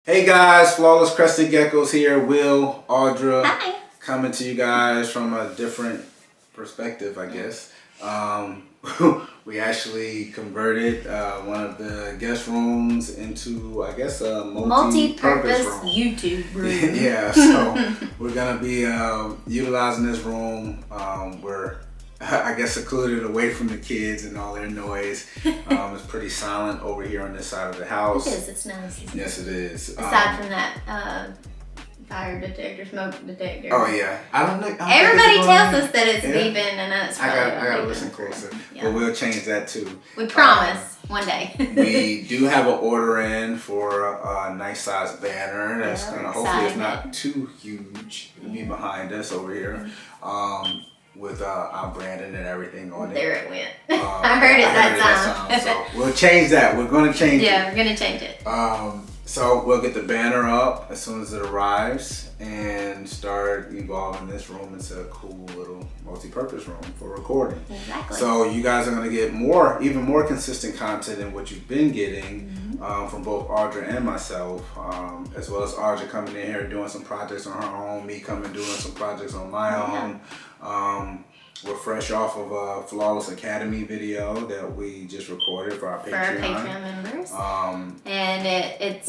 Hey guys, Flawless Crested Geckos here. Will, Audra, Hi. coming to you guys from a different perspective, I guess. Um, we actually converted one of the guest rooms into, I guess, a multi-purpose room. YouTube room. Yeah, so we're gonna be utilizing this room. We're I guess secluded away from the kids and all their noise. It's pretty silent over here on this side of the house. It is. It's nice. Yes, it is. Aside from that fire detector, smoke detector. Oh yeah, I don't know. Everybody tells us that it's beeping, and that's I probably gotta beeping. listen closer. Yeah. But we'll change that too. We promise one day. We do have an order in for a nice size banner. That's Yeah, gonna we're hopefully it's excited. not too huge to be behind us over here. With our branding and everything on it. There it went. I heard it that time. So we'll change that. We're gonna change it. Yeah, we're gonna change it. So we'll get the banner up as soon as it arrives and start evolving this room into a cool little multi-purpose room for recording. Exactly. So you guys are gonna get even more consistent content than what you've been getting from both Audra and myself, as well as Audra coming in here doing some projects on her own, me coming doing some projects on my own. We're fresh off of a Flawless Academy video that we just recorded for our Patreon. For our Patreon members. And it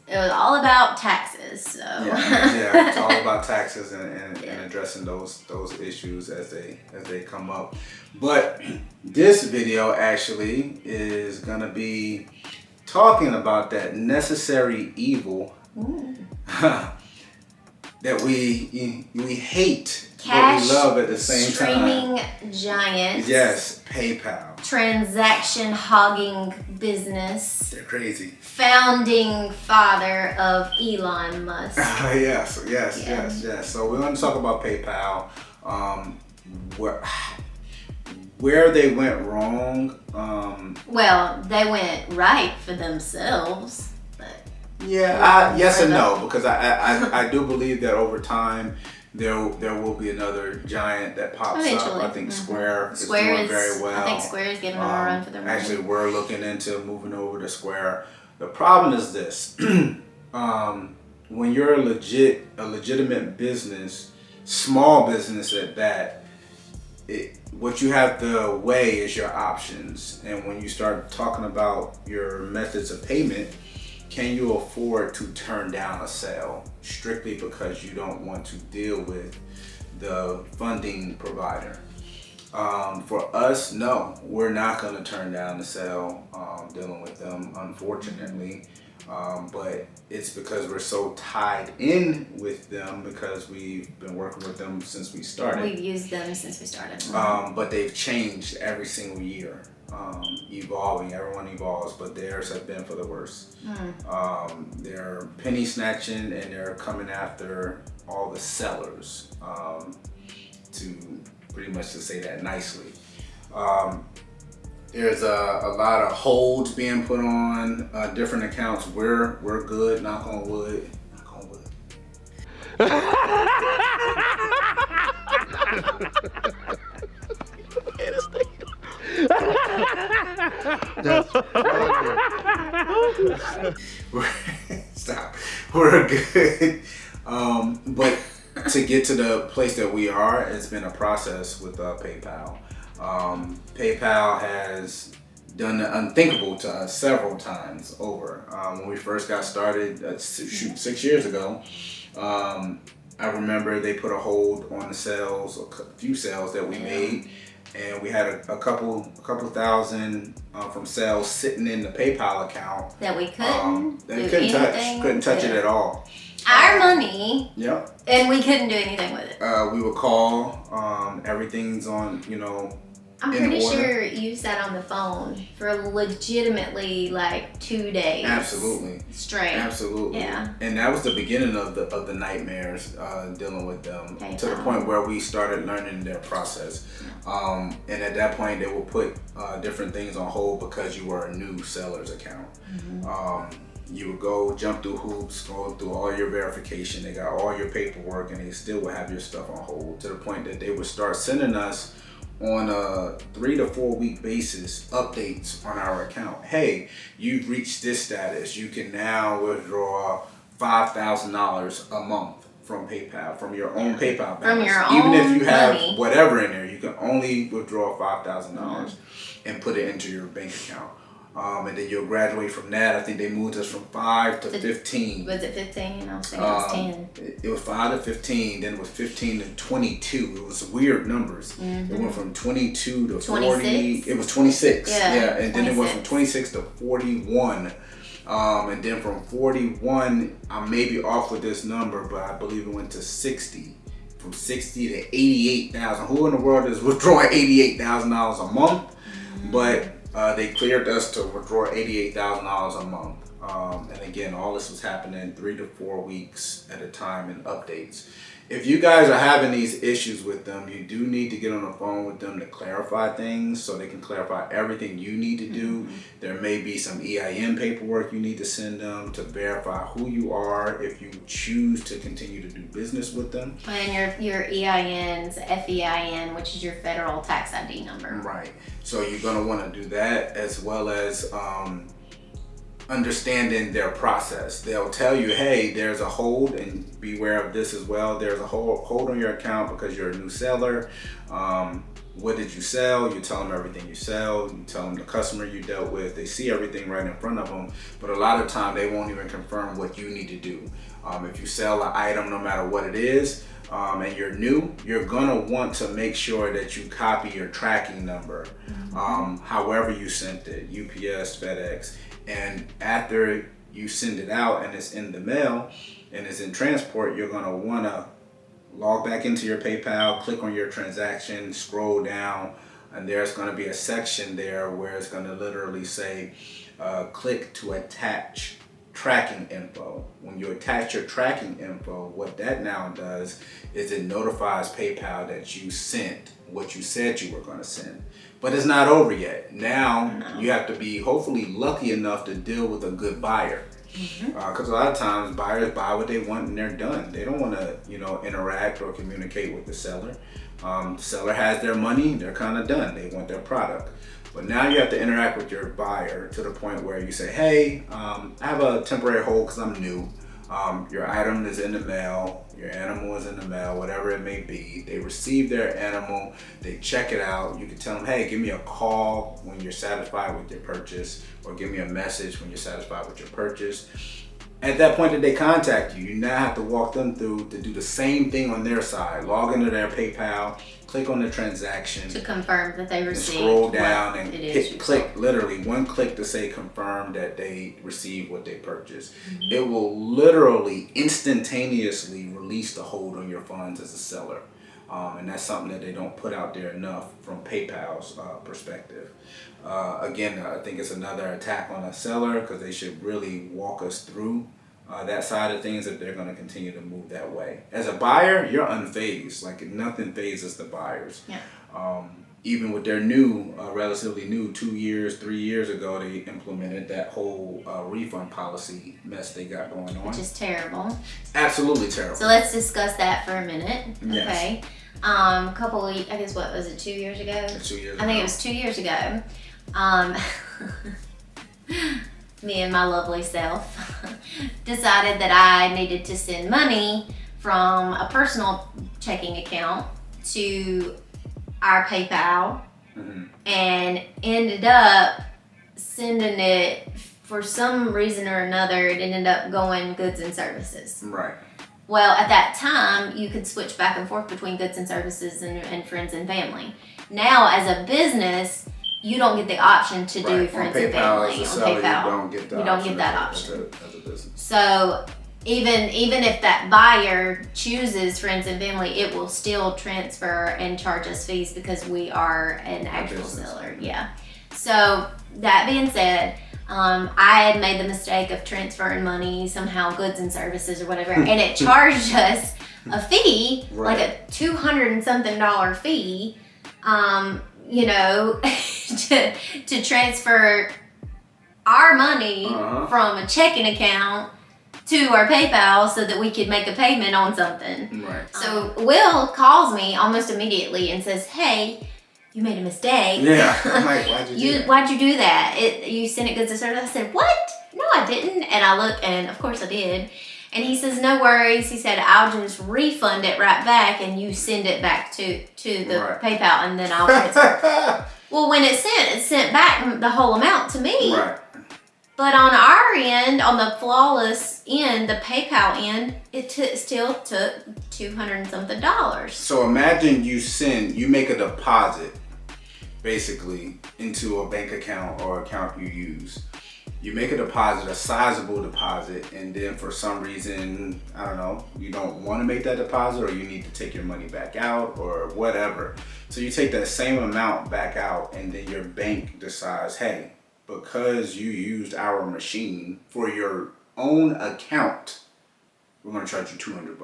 was all about taxes. So. Yeah, it's all about taxes and addressing those issues as they come up. But this video actually is gonna be talking about that necessary evil that we hate. But we love at the same time. Streaming giant. Yes, PayPal. Transaction hogging business. They're crazy. Founding father of Elon Musk. Yes. Yeah. So we're going to talk about PayPal. Where they went wrong. Well, they went right for themselves. But Yes and no, because I do believe that over time there will be another giant that pops eventually. up. I think Square is doing very well. I think Square is giving them a run for their money. Actually, we're looking into moving over to Square. The problem is this: when you're a legitimate business, small business at that, what you have to weigh is your options. And when you start talking about your methods of payment, can you afford to turn down a sale strictly because you don't want to deal with the funding provider? For us, no, we're not going to turn down the sale dealing with them, unfortunately. But it's because we're so tied in with them because we've been working with them since we started. We've used them since we started. But they've changed every single year. Evolving, everyone evolves, but theirs have been for the worst. They're penny snatching and they're coming after all the sellers, to pretty much to say that nicely. There's a lot of holds being put on different accounts. We're good, knock on wood. Knock on wood. Stop. We're good. But to get to the place that we are, it's been a process with PayPal. PayPal has done the unthinkable to us several times over. When we first got started, 6 years ago, I remember they put a hold on the sales, a few sales that we made. And we had a couple thousand from sales sitting in the PayPal account That we couldn't couldn't touch it at all. Our money. Yep. And we couldn't do anything with it. We would call. Everything's on, I'm in pretty order. sure you sat on the phone for legitimately like 2 days. Absolutely. Straight. Absolutely. Yeah. And that was the beginning of the nightmares dealing with them, PayPal. to the point where we started learning their process. And at that point, they will put different things on hold because you were a new seller's account. You would go jump through hoops, go through all your verification. They got all your paperwork, and they still would have your stuff on hold, to the point that they would start sending us on a 3 to 4 week basis updates on our account. Hey, you've reached this status. You can now withdraw $5,000 a month from PayPal, from your own PayPal balance. From your Even own if you have money. whatever in there, you can only withdraw $5,000 and put it into your bank account. And then you'll graduate from that. I think they moved us from 5 to 15. Was it 15? I was thinking it was 10. It was 5 to 15. Then it was 15 to 22. It was weird numbers. It went from 22 to 40. 26? It was 26. Yeah, And then it went from 26 to 41. And then from 41, I may be off with this number, but I believe it went to 60. From 60 to 88,000. Who in the world is withdrawing $88,000 a month? But they cleared us to withdraw $88,000 a month. And again, all this was happening 3 to 4 weeks at a time in updates. If you guys are having these issues with them, you do need to get on the phone with them to clarify things so they can clarify everything you need to do. There may be some EIN paperwork you need to send them to verify who you are if you choose to continue to do business with them. And your EIN's FEIN, which is your federal tax ID number. Right. So you're going to want to do that, as well as understanding their process. They'll tell you, hey, there's a hold, and beware of this as well. There's a hold on your account because you're a new seller. What did you sell? You tell them everything you sell. You tell them the customer you dealt with. They see everything right in front of them, but a lot of time they won't even confirm what you need to do. If you sell an item, no matter what it is, and you're new, you're gonna want to make sure that you copy your tracking number, however you sent it, UPS, FedEx. And after you send it out and it's in the mail and it's in transport, you're gonna wanna log back into your PayPal, click on your transaction, scroll down, and there's gonna be a section there where it's gonna literally say, click to attach tracking info. When you attach your tracking info, what that now does is it notifies PayPal that you sent what you said you were gonna send. But it's not over yet. Now you have to be hopefully lucky enough to deal with a good buyer. Because a lot of times buyers buy what they want and they're done. They don't want to, interact or communicate with the seller. The seller has their money, they're kind of done. They want their product. But now you have to interact with your buyer to the point where you say, hey, I have a temporary hold because I'm new. Your item is in the mail, your animal is in the mail, whatever it may be. They receive their animal, they check it out. You can tell them, hey, give me a call when you're satisfied with your purchase, or give me a message when you're satisfied with your purchase. At that point that they contact you, you now have to walk them through to do the same thing on their side. Log into their PayPal, click on the transaction to confirm that they received. Scroll down and click, literally one click to say confirm that they received what they purchased. It will literally instantaneously release the hold on your funds as a seller. And that's something that they don't put out there enough from PayPal's perspective. Again, I think it's another attack on a seller because they should really walk us through that side of things if they're going to continue to move that way. As a buyer, you're unfazed. Like nothing phases the buyers. Yeah. Even with their relatively new 2 years, 3 years ago, they implemented that whole refund policy mess they got going on. Which is terrible. Absolutely terrible. So let's discuss that for a minute. Yes. Okay. I guess, what was it, 2 years ago? 2 years ago. I think it was 2 years ago. Me and my lovely self decided that I needed to send money from a personal checking account to our PayPal, and ended up sending it, for some reason or another, it ended up going goods and services. Right. Well, at that time, you could switch back and forth between goods and services and friends and family. Now, as a business, you don't get the option to do friends and family on PayPal. You don't get that option as a business. So even if that buyer chooses friends and family, it will still transfer and charge us fees because we are an actual seller. Yeah. So that being said, I had made the mistake of transferring money, somehow goods and services or whatever, and it charged us a fee, like a $200 and something fee, to transfer our money from a checking account to our PayPal so that we could make a payment on something. Right. So Will calls me almost immediately and says, hey, you made a mistake. Yeah. I'm like, why'd you do that? You sent it goods and services. I said, what? No, I didn't. And I looked, and of course I did. And he says, no worries. He said, I'll just refund it right back and you send it back to the PayPal and then I'll transfer. Well, when it's sent back the whole amount to me. Right. But on our end, on the Flawless end, the PayPal end, it still took $200 and something. So imagine you make a deposit, basically, into a bank account or account you use. You make a deposit, a sizable deposit, and then for some reason, I don't know, you don't want to make that deposit or you need to take your money back out or whatever. So you take that same amount back out and then your bank decides, hey, because you used our machine for your own account, we're going to charge you $200.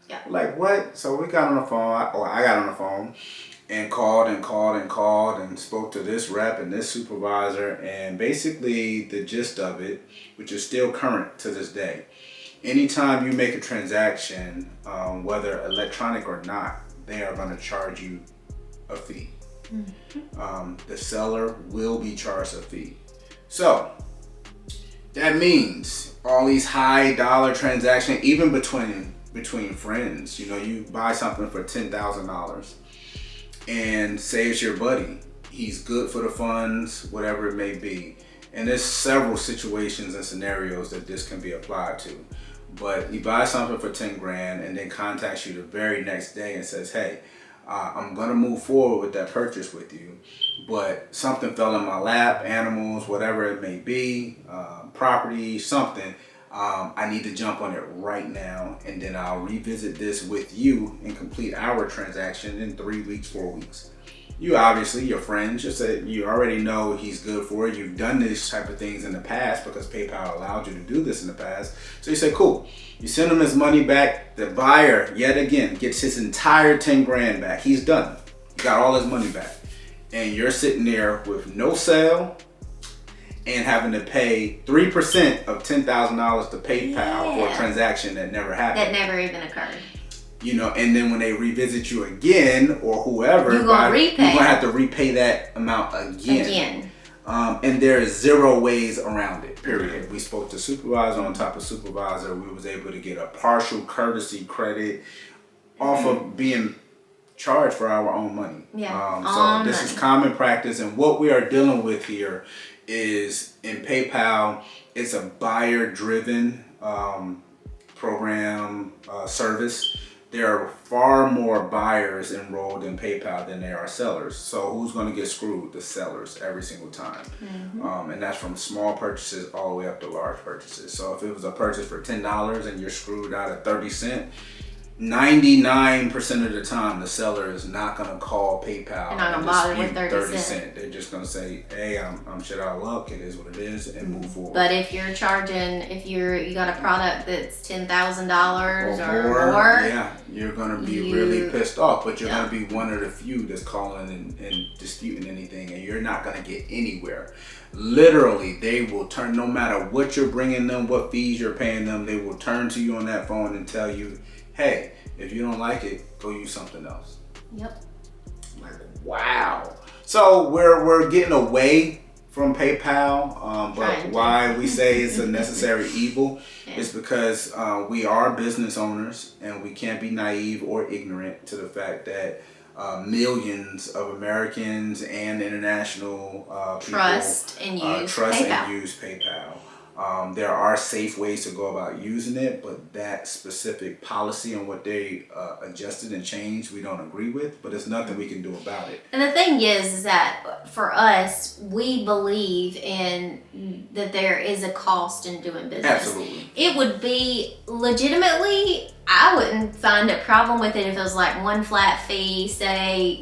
Yeah. Like, what? So we got on the phone, or I got on the phone and called and spoke to this rep and this supervisor, and basically the gist of it, which is still current to this day, anytime you make a transaction, whether electronic or not, they are going to charge you a fee. Mm-hmm. The seller will be charged a fee. So that means all these high dollar transactions, even between friends, you buy something for $10,000 and say it's your buddy. He's good for the funds, whatever it may be. And there's several situations and scenarios that this can be applied to. But you buy something for 10 grand and then contacts you the very next day and says, hey, I'm gonna move forward with that purchase with you, but something fell in my lap, animals, whatever it may be, property, something. I need to jump on it right now, and then I'll revisit this with you and complete our transaction in 3 weeks, 4 weeks. You obviously, your friends, you already know he's good for it. You've done these type of things in the past because PayPal allowed you to do this in the past. So you say, cool. You send him his money back. The buyer, yet again, gets his entire 10 grand back. He's done. He got all his money back. And you're sitting there with no sale and having to pay 3% of $10,000 to PayPal for a transaction that never happened. That never even occurred. And then when they revisit you again, or whoever, you're going to have to repay that amount again. And there is zero ways around it, period. We spoke to supervisor on top of supervisor. We was able to get a partial courtesy credit off of being charged for our own money. So this is common practice. And what we are dealing with here is in PayPal, it's a buyer-driven program service. There are far more buyers enrolled in PayPal than there are sellers. So who's going to get screwed? The sellers every single time. Mm-hmm. And that's from small purchases all the way up to large purchases. So if it was a purchase for $10 and you're screwed out at 30 cents, 99% of the time, the seller is not going to call PayPal and bother with 30 cents. They're just going to say, hey, I'm shit out of luck. It is what it is, and move forward. But if you're charging, you got a product that's $10,000 or more, yeah, you're going to be really pissed off. But you're going to be one of the few that's calling and disputing anything, and you're not going to get anywhere. Literally, they will turn, no matter what you're bringing them, what fees you're paying them, they will turn to you on that phone and tell you, hey, if you don't like it, go use something else. Yep. Like, wow. So we're getting away from PayPal, but why we say it's a necessary evil is because we are business owners and we can't be naive or ignorant to the fact that millions of Americans and international people trust and use PayPal. There are safe ways to go about using it, but that specific policy and what they adjusted and changed, we don't agree with, but there's nothing we can do about it. And the thing is that for us, we believe in that there is a cost in doing business. Absolutely. It would be legitimately, I wouldn't find a problem with it if it was like one flat fee, say,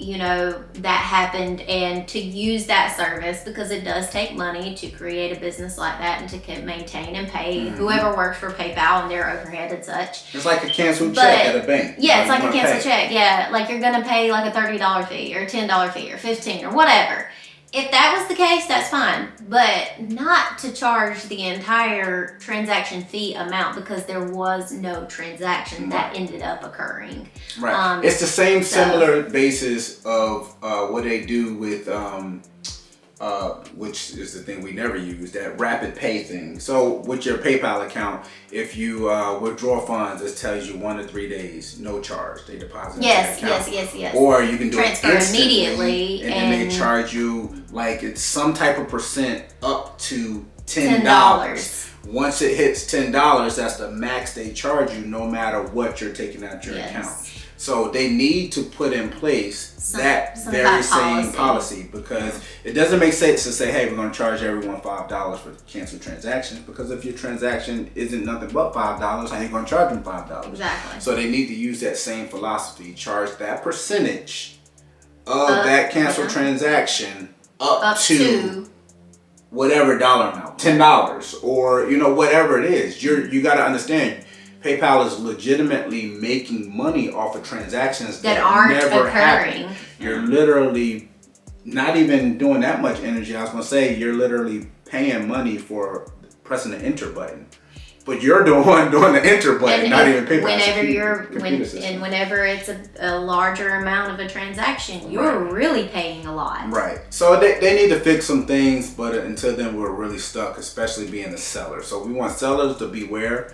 that happened, and to use that service, because it does take money to create a business like that and to maintain and pay whoever works for PayPal and their overhead and such. It's like a canceled check at a bank. Yeah, it's like a canceled check. Yeah, like you're going to pay like a $30 fee or a $10 fee or $15 or whatever. If that was the case, that's fine, but not to charge the entire transaction fee amount because there was no transaction that ended up occurring. Right. It's the same similar basis of what they do with which is the thing we never use, that rapid pay thing. So with your PayPal account, if you withdraw funds, it tells you 1 to 3 days, no charge. They deposit into your account. Yes. Or you can do transfer it instantly, immediately, and then they charge you like it's some type of percent up to $10. Once it hits $10, that's the max they charge you, no matter what you're taking out your account. So they need to put in place some very same policy, because it doesn't make sense to say, hey, we're going to charge everyone $5 for canceled transactions, because if your transaction isn't nothing but $5, how you going to charge them $5? Exactly. So they need to use that same philosophy, charge that percentage of that canceled transaction up to whatever dollar amount, $10 or whatever it is. You got to understand, PayPal is legitimately making money off of transactions that aren't never occurring. Happen. You're literally not even doing that much energy. I was going to say you're literally paying money for pressing the enter button, but you're the one doing the enter button, and not even PayPal. Whenever it's a larger amount of a transaction, you're really paying a lot. Right. So they need to fix some things, but until then we're really stuck, especially being a seller. So we want sellers to beware.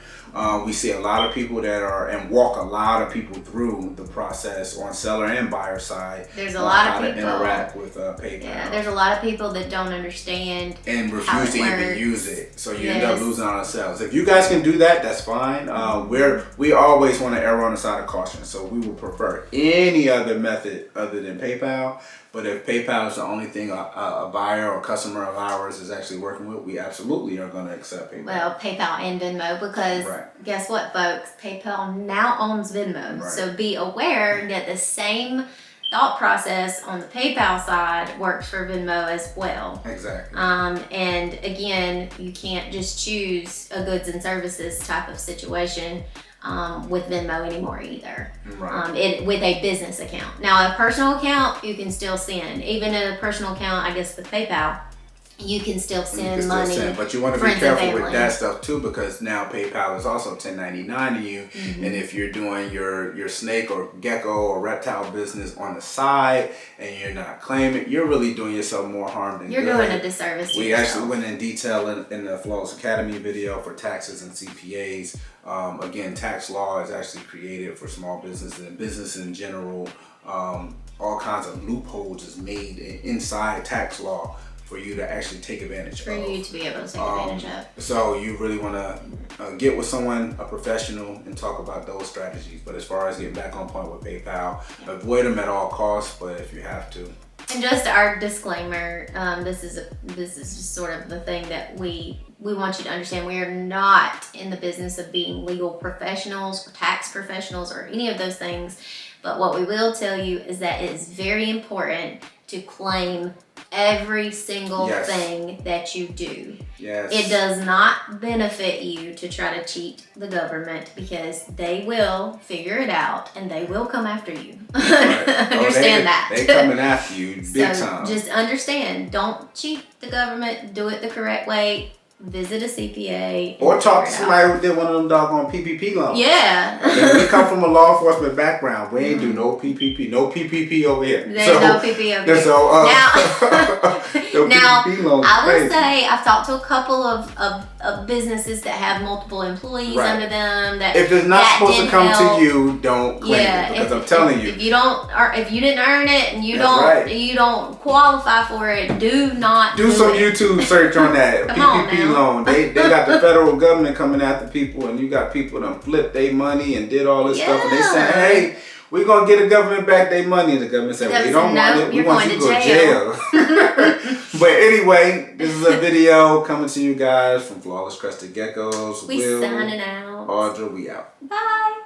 We see a lot of people that walk a lot of people through the process on seller and buyer side. There's a lot of people to interact with PayPal. Yeah, there's a lot of people that don't understand and refuse to even use it. So you end up losing on sales. If you guys can do that, that's fine. We always want to err on the side of caution. So we would prefer any other method other than PayPal. But if PayPal is the only thing a buyer or customer of ours is actually working with, we absolutely are going to accept PayPal. Well, PayPal and Venmo, because guess what, folks? PayPal now owns Venmo. Right. So be aware that the same thought process on the PayPal side works for Venmo as well. Exactly. And again, you can't just choose a goods and services type of situation with Venmo anymore either. Right. With a business account. Now, a personal account, you can still send. Even a personal account, I guess with PayPal, you can still send money. But you want to be careful with that stuff too, because now PayPal is also 1099 to you. Mm-hmm. And if you're doing your snake or gecko or reptile business on the side and you're not claiming, you're really doing yourself more harm than good. You're doing a disservice to yourself. Actually went in detail in the Flawless Academy video for taxes and CPAs. Again, tax law is actually created for small business and business in general. All kinds of loopholes is made inside tax law for you to actually take advantage of. For you to be able to take advantage of. So you really want to get with someone, a professional, and talk about those strategies. But as far as getting back on point with PayPal, avoid them at all costs, but if you have to. And just our disclaimer, this is just sort of the thing that we want you to understand. We are not in the business of being legal professionals or tax professionals or any of those things. But what we will tell you is that it is very important to claim every single thing that you do. Yes. It does not benefit you to try to cheat the government, because they will figure it out and they will come after you. Right. Understand that. They coming after you big time. Just understand, don't cheat the government, do it the correct way. Visit a CPA. Or talk to somebody who did one of them doggone PPP loans. Yeah. We come from a law enforcement background. We ain't do no PPP. No PPP over here. There's no PPP over here. So, now, PPP loans I will say I've talked to a couple of businesses that have multiple employees under them. That if it's not supposed to come to you, don't claim it. Because I'm telling you, if you didn't earn it and you don't qualify for it, do not do some YouTube search on that. PPP loan. They got the federal government coming after people, and you got people that flipped their money and did all this stuff, and they saying, hey, we're going to get the government back their money. And the government said, we don't want it. We want you to go to jail. But anyway, this is a video coming to you guys from Flawless Crested Geckos. We signing out. Audra, we out. Bye.